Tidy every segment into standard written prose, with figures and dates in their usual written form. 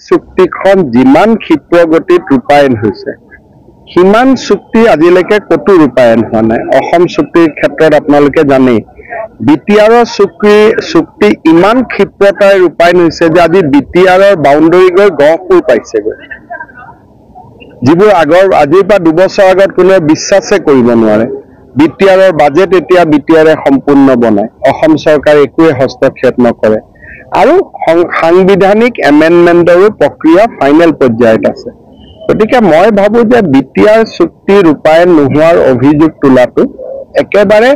চুক্তিখন যিমান ক্ষিপ্ৰগতিত ৰূপায়ণ হৈছে সিমান চুক্তি আজিলৈকে কতো ৰূপায়ণ হোৱা নাই। অসম চুক্তিৰ ক্ষেত্ৰত আপোনালোকে জানেই বিটিআৰৰ চুক্তি ইমান ক্ষিপ্ৰতাৰে ৰূপায়ণ হৈছে যে আজি বিটিআৰৰ বাউণ্ডাৰী গৈ গহপুৰ পাইছেগৈ, যিবোৰ আজিৰ পৰা 2 বছৰ আগত কোনেও বিশ্বাসে কৰিব নোৱাৰে। বিটিআৰৰ বাজেট এতিয়া বিটিআৰে সম্পূৰ্ণ বনায়, অসম চৰকাৰে একোৱে হস্তক্ষেপ নকৰে আৰু সাংবিধানিক এমেণ্ডমেণ্টৰো প্ৰক্ৰিয়া ফাইনেল পৰ্যায়ত আছে। গতিকে মই ভাবো যে বিটিআৰ চুক্তি ৰূপায়ণ নোহোৱাৰ অভিযোগ তোলাটো একেবাৰে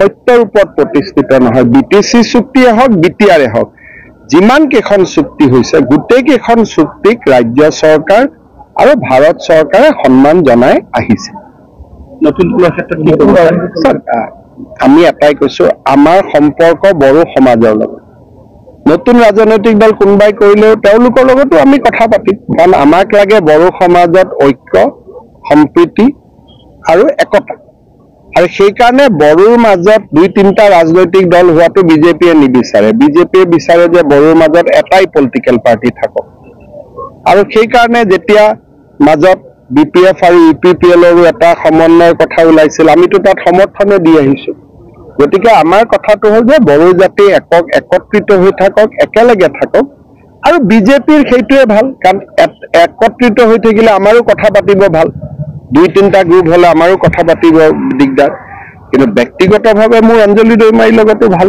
সত্যৰ ওপৰত প্ৰতিষ্ঠিত নহয়। বিটিচি চুক্তিয়ে হওক বিটিআৰে হওক যিমান কেইখন চুক্তি হৈছে গোটেই কেইখন চুক্তিক ৰাজ্য চৰকাৰ আৰু ভাৰত চৰকাৰে সন্মান জনাই আহিছে। নতুন ক্ষেত্ৰত কি ক'ব? আমি এটাই কৈছো, আমাৰ সম্পৰ্ক বড়ো সমাজৰ লগত। নতুন ৰাজনৈতিক দল কোনোবাই কৰিলেও তেওঁলোকৰ লগতো আমি কথা পাতিম, কাৰণ আমাক লাগে বড়ো সমাজত ঐক্য, সম্প্ৰীতি আৰু একতা। আৰু সেইকাৰণে বড়োৰ মাজত 2-3টা ৰাজনৈতিক দল হোৱাটো বিজেপিয়ে নিবিচাৰে। বিজেপিয়ে বিচাৰে যে বড়োৰ মাজত এটাই পলিটিকেল পাৰ্টি থাকক। আৰু সেইকাৰণে যেতিয়া মাজত BPF আৰু UPPLৰো এটা সমন্বয়ৰ কথা ওলাইছিল, আমিতো তাত সমৰ্থনে দি আহিছো। গতিকে আমাৰ কথাটো হ'ল যে বড়ো জাতি একত্ৰিত হৈ থাকক, একেলগে থাকক। আৰু বিজেপিৰ সেইটোৱে ভাল, কাৰণ একত্ৰিত হৈ থাকিলে আমাৰো কথা পাতিব ভাল। 2-3টা গ্ৰুপ হলে আমাৰো কথা পাতিব দিগদাৰ। কিন্তু ব্যক্তিগতভাৱে মোৰ অঞ্জলি দৈমাৰীৰ লগতো ভাল,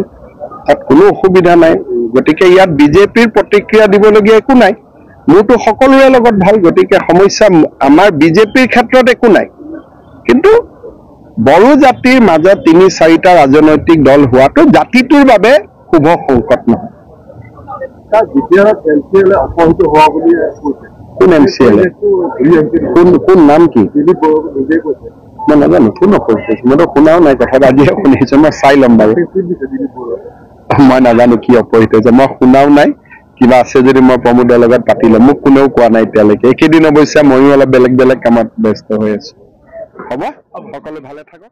তাত কোনো অসুবিধা নাই। গতিকে ইয়াত বিজেপিৰ প্ৰতিক্ৰিয়া দিবলগীয়া একো নাই, মোৰতো সকলোৰে লগত ভাল। গতিকে সমস্যা আমাৰ বিজেপিৰ ক্ষেত্ৰত একো নাই। কিন্তু বড়ো জাতিৰ মাজত 3-4টা ৰাজনৈতিক দল হোৱাটো জাতিটোৰ বাবে শুভ সংকট নহয়। কোন MCL? কোন নাম কি মই নাজানো, কোন অপৰিচিত? মইতো শুনাও নাই কথাটো, আজিহে শুনিছো। মই চাই ল'ম বাৰু, মই নাজানো কি অপৰিচিত হৈছে, মই শুনাও নাই। কিবা আছে যদি মই প্ৰমোদৰ লগত পাতি ল'ম, মোক কোনেও কোৱা নাই এতিয়ালৈকে। এইকেইদিন অৱশ্যে ময়ো অলপ বেলেগ কামত ব্যস্ত হৈ আছো। হ'ব, সকলো ভালে থাকক।